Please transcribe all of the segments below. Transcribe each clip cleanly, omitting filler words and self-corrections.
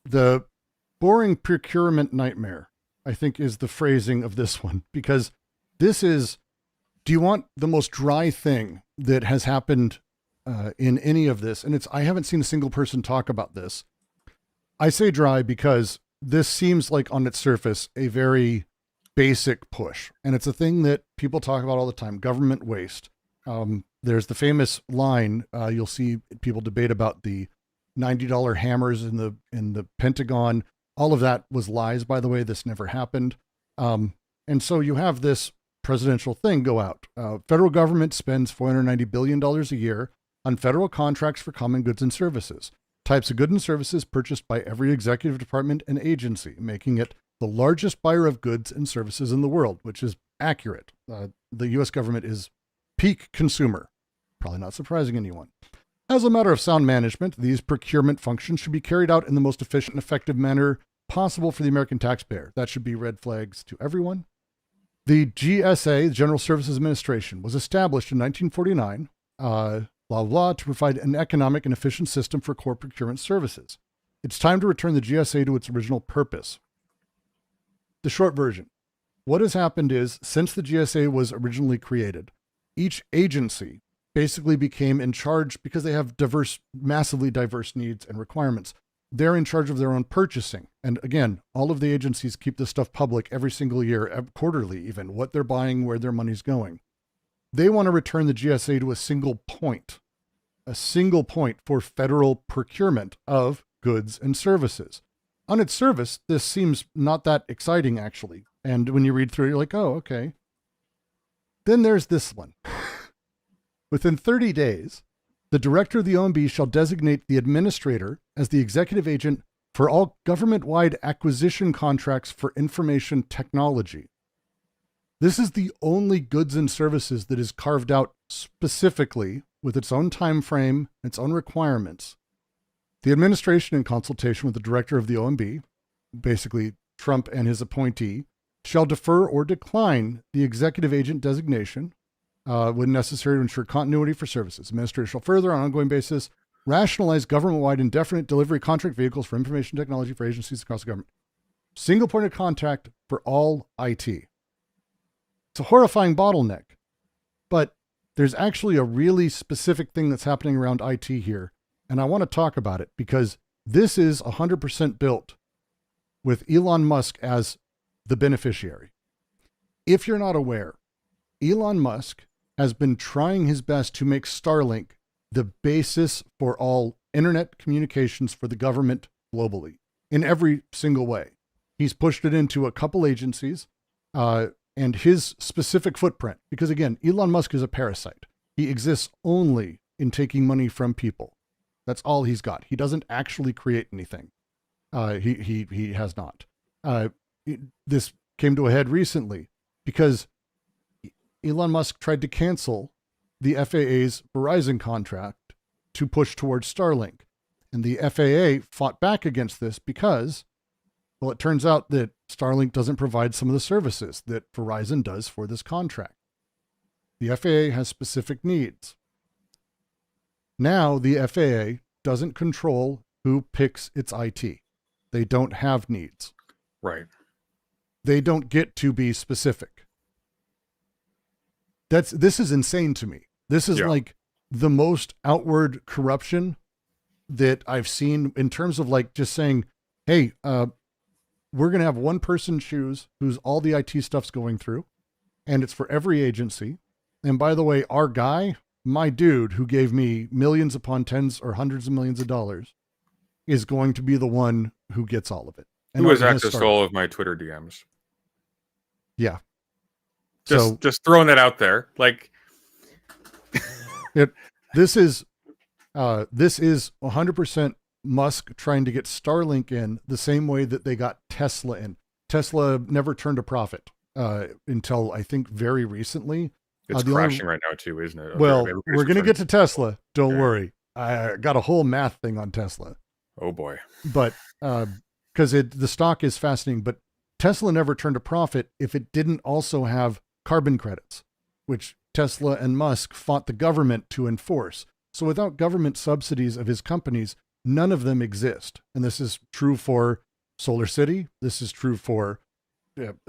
The boring procurement nightmare, I think, is the phrasing of this one, because this is, do you want the most dry thing that has happened in any of this? And I haven't seen a single person talk about this. I say dry because this seems like on its surface a very basic push. And it's a thing that people talk about all the time, government waste. There's the famous line, you'll see people debate about the $90 hammers in the Pentagon. All of that was lies, by the way. This never happened. And so you have this presidential thing go out. Federal government spends $490 billion a year on federal contracts for common goods and services, types of goods and services purchased by every executive department and agency, making it the largest buyer of goods and services in the world, which is accurate. The U.S. government is peak consumer. Probably not surprising anyone. As a matter of sound management, these procurement functions should be carried out in the most efficient and effective manner possible for the American taxpayer. That should be red flags to everyone. The GSA, the General Services Administration, was established in 1949, to provide an economic and efficient system for core procurement services. It's time to return the GSA to its original purpose. The short version. What has happened is, since the GSA was originally created, each agency basically became in charge because they have massively diverse needs and requirements. They're in charge of their own purchasing. And again, all of the agencies keep this stuff public every single year, quarterly even, what they're buying, where their money's going. They want to return the GSA to a single point for federal procurement of goods and services. On its surface, this seems not that exciting, actually. And when you read through it, you're like, oh, okay. Then there's this one. Within 30 days, the director of the OMB shall designate the administrator as the executive agent for all government-wide acquisition contracts for information technology. This is the only goods and services that is carved out specifically with its own time frame, its own requirements. The administration, in consultation with the director of the OMB, basically Trump and his appointee, shall defer or decline the executive agent designation when necessary to ensure continuity for services. Administrator shall further, on an ongoing basis, rationalize government-wide indefinite delivery contract vehicles for information technology for agencies across the government. Single point of contact for all IT. It's a horrifying bottleneck, but there's actually a really specific thing that's happening around IT here, and I want to talk about it because this is 100% built with Elon Musk as the beneficiary. If you're not aware, Elon Musk has been trying his best to make Starlink the basis for all internet communications for the government globally in every single way. He's pushed it into a couple agencies and his specific footprint, because again, Elon Musk is a parasite. He exists only in taking money from people. That's all he's got. He doesn't actually create anything. He has not. This came to a head recently because Elon Musk tried to cancel the FAA's Verizon contract to push towards Starlink. And the FAA fought back against this because, well, it turns out that Starlink doesn't provide some of the services that Verizon does for this contract. The FAA has specific needs. Now the FAA doesn't control who picks its IT. They don't have needs. Right. They don't get to be specific. This is insane to me. This is like the most outward corruption that I've seen in terms of like just saying, hey, we're going to have one person choose who's all the IT stuff's going through, and it's for every agency. And by the way, our guy, my dude who gave me millions upon tens or hundreds of millions of dollars, is going to be the one who gets all of it. And who has access to all of my Twitter DMs. Yeah. Just throwing that out there. Like this is 100% Musk trying to get Starlink in the same way that they got Tesla in. Tesla never turned a profit until I think very recently. It's crashing right now too, isn't it? Well, we're going to get to Tesla. Don't worry. I got a whole math thing on Tesla. Oh boy. But because the stock is fascinating, but Tesla never turned a profit if it didn't also have carbon credits, which Tesla and Musk fought the government to enforce. So without government subsidies of his companies, None of them exist. And this is true for Solar City. This is true for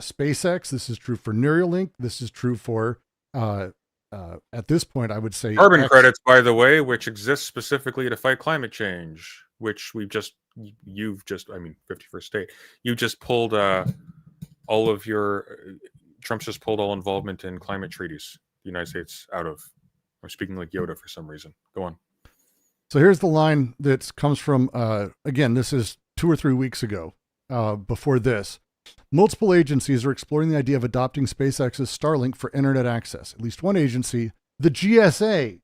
SpaceX. This is true for Neuralink. This is true for, at this point, I would say carbon credits, by the way, which exist specifically to fight climate change, which you've just, I mean, 51st state, you just pulled all of your, Trump's just pulled all involvement in climate treaties, the United States out of. I'm speaking like Yoda for some reason. Go on. So here's the line that comes from, again, this is 2 or 3 weeks ago, before this. Multiple agencies are exploring the idea of adopting SpaceX's Starlink for internet access. At least one agency, the GSA,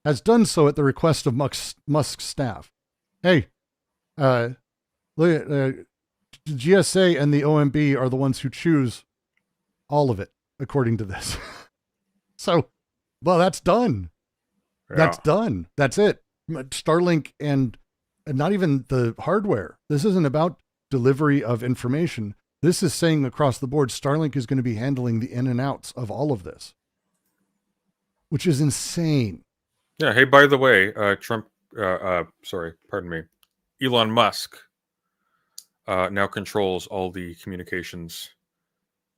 has done so at the request of Musk's staff. Hey, the GSA and the OMB are the ones who choose all of it, according to this. So, well, that's done. Yeah. That's done. That's it. Starlink and not even the hardware. This isn't about delivery of information. This is saying across the board, Starlink is going to be handling the in and outs of all of this, which is insane. Yeah. Hey, by the way, Elon Musk now controls all the communications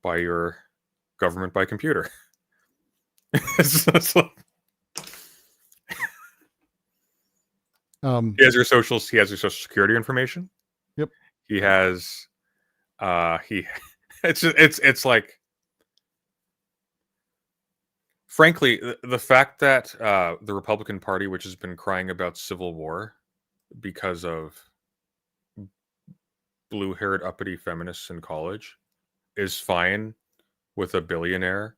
by your government by computer. He has your social security information. Yep. He has it's like, frankly, the fact that the Republican Party, which has been crying about civil war because of blue-haired uppity feminists in college, is fine with a billionaire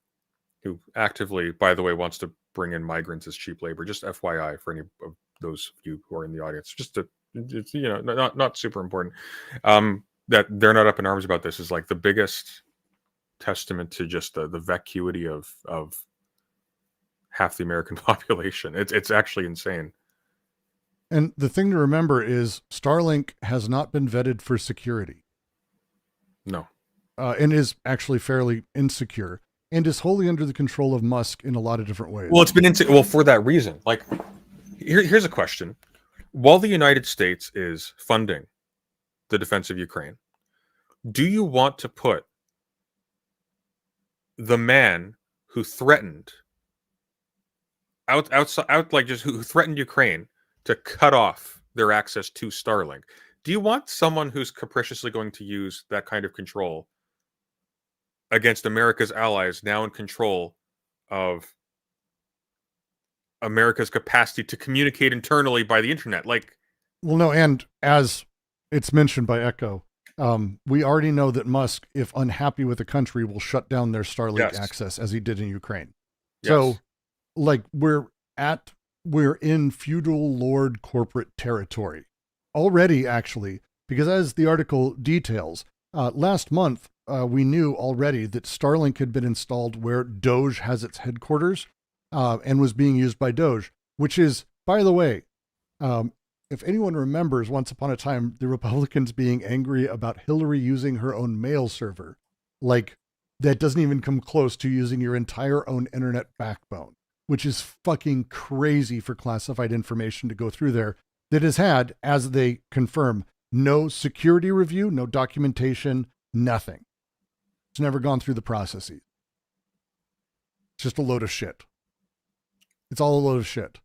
who actively, by the way, wants to bring in migrants as cheap labor. Just FYI for any of those of you who are in the audience, just to, it's, you know, not super important. That they're not up in arms about this is like the biggest testament to just the vacuity of half the American population. It's actually insane. And the thing to remember is Starlink has not been vetted for security. No. And is actually fairly insecure and is wholly under the control of Musk in a lot of different ways. Well, it's been well, for that reason. Like, here's a question. While the United States is funding the defense of Ukraine, do you want to put the man who threatened who threatened Ukraine to cut off their access to Starlink? Do you want someone who's capriciously going to use that kind of control against America's allies, now in control of America's capacity to communicate internally by the internet? Like, well, no, and as it's mentioned by Echo, we already know that Musk, if unhappy with the country, will shut down their Starlink access, as he did in Ukraine. Yes. So, like, we're in feudal lord corporate territory already, actually, because as the article details, last month, we knew already that Starlink had been installed where Doge has its headquarters, and was being used by Doge, which is, by the way, if anyone remembers once upon a time, the Republicans being angry about Hillary using her own mail server, like that doesn't even come close to using your entire own internet backbone, which is fucking crazy for classified information to go through there, that has had, as they confirm, no security review, no documentation, nothing. It's never gone through the processes. It's just a load of shit. It's all a load of shit.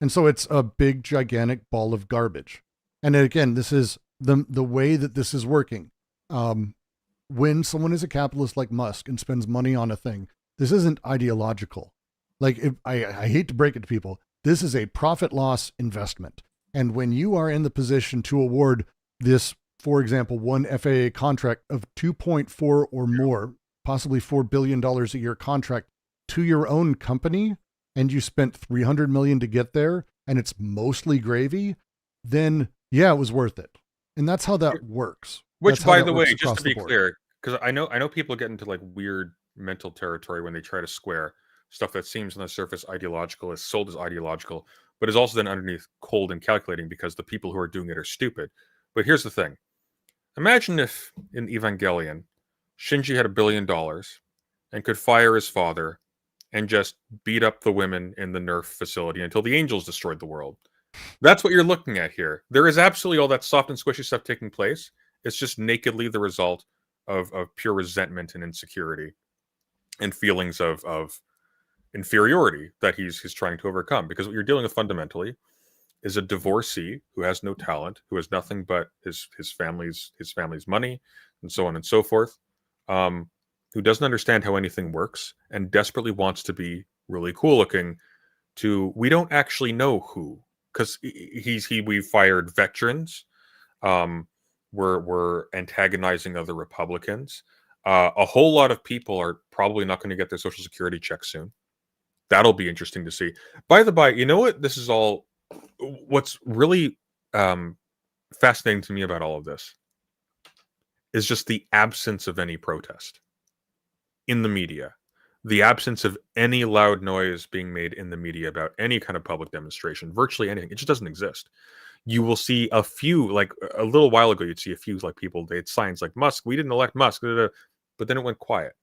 And so it's a big, gigantic ball of garbage. And again, this is the way that this is working. When someone is a capitalist like Musk and spends money on a thing, this isn't ideological. Like, I hate to break it to people, this is a profit loss investment. And when you are in the position to award this, for example, one FAA contract of 2.4 or more, possibly $4 billion a year contract to your own company, and you spent $300 million to get there, and it's mostly gravy, then yeah, it was worth it. And that's how that works. Which, by the way, just to be clear, because I know people get into like weird mental territory when they try to square stuff that seems on the surface ideological, is sold as ideological, but is also then underneath cold and calculating because the people who are doing it are stupid. But here's the thing. Imagine if in Evangelion, Shinji had $1 billion and could fire his father and just beat up the women in the Nerf facility until the angels destroyed the world. That's what you're looking at here. There is absolutely all that soft and squishy stuff taking place. It's just nakedly the result of pure resentment and insecurity and feelings of inferiority that he's trying to overcome. Because what you're dealing with fundamentally is a divorcee who has no talent, who has nothing but his family's money, and so on and so forth, who doesn't understand how anything works and desperately wants to be really cool looking. We don't actually know who, because we fired veterans. We're antagonizing other Republicans. A whole lot of people are probably not going to get their Social Security check soon. That'll be interesting to see. By the by, you know what? This is all. What's really fascinating to me about all of this is just the absence of any protest in the media, the absence of any loud noise being made in the media about any kind of public demonstration, virtually anything. It just doesn't exist. You will see a few, like a little while ago, you'd see a few like people, they had signs like Musk, we didn't elect Musk, but then it went quiet.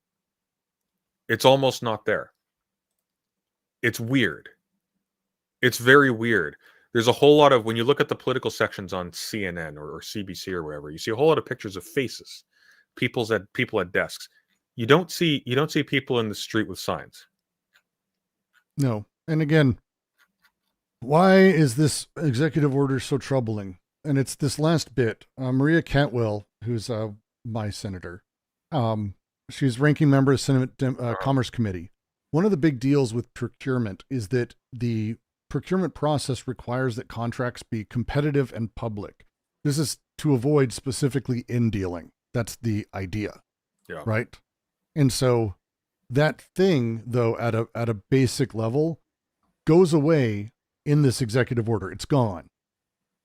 It's almost not there. It's weird. It's very weird. There's a whole lot of, when you look at the political sections on CNN or CBC or whatever, you see a whole lot of pictures of faces, people at desks. You don't see people in the street with signs. No. And again, why is this executive order so troubling? And it's this last bit. Maria Cantwell, who's my senator, she's ranking member of Senate Commerce Committee. One of the big deals with procurement is that the procurement process requires that contracts be competitive and public. This is to avoid specifically in dealing. That's the idea. Yeah. Right. And so that thing, though, at a basic level, goes away in this executive order. It's gone.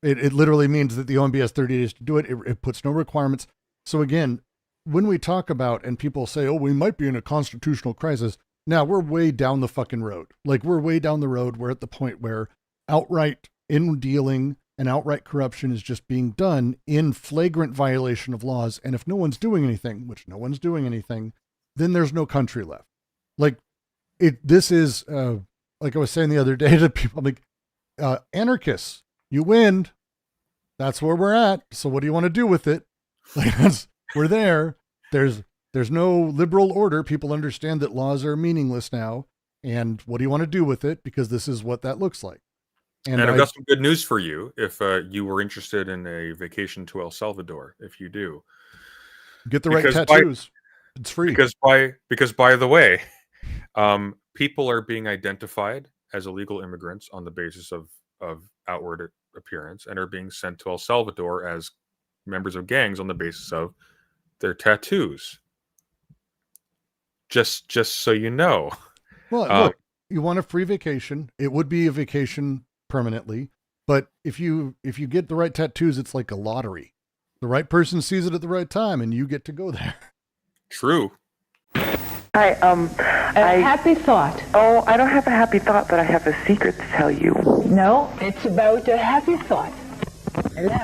It literally means that the OMB has 30 days to do it. It puts no requirements. So again, when we talk about, and people say, oh, we might be in a constitutional crisis. Now we're way down the fucking road. Like, we're way down the road. We're at the point where outright in dealing and outright corruption is just being done in flagrant violation of laws. And if no one's doing anything, which no one's doing anything, then there's no country left. Like, this is, like I was saying the other day to people, like, anarchists, you win. That's where we're at. So what do you want to do with it? Like, we're there. There's no liberal order. People understand that laws are meaningless now. And what do you want to do with it? Because this is what that looks like. And I've got some good news for you if you were interested in a vacation to El Salvador. If you do, get the right tattoos. It's free. Because by the way, people are being identified as illegal immigrants on the basis of outward appearance and are being sent to El Salvador as members of gangs on the basis of their tattoos. Just so you know. Well, look, you want a free vacation. It would be a vacation permanently, but if you get the right tattoos, it's like a lottery. The right person sees it at the right time, and you get to go there. True. Hi, a happy thought. Oh, I don't have a happy thought, but I have a secret to tell you. No, it's about a happy thought. Hello?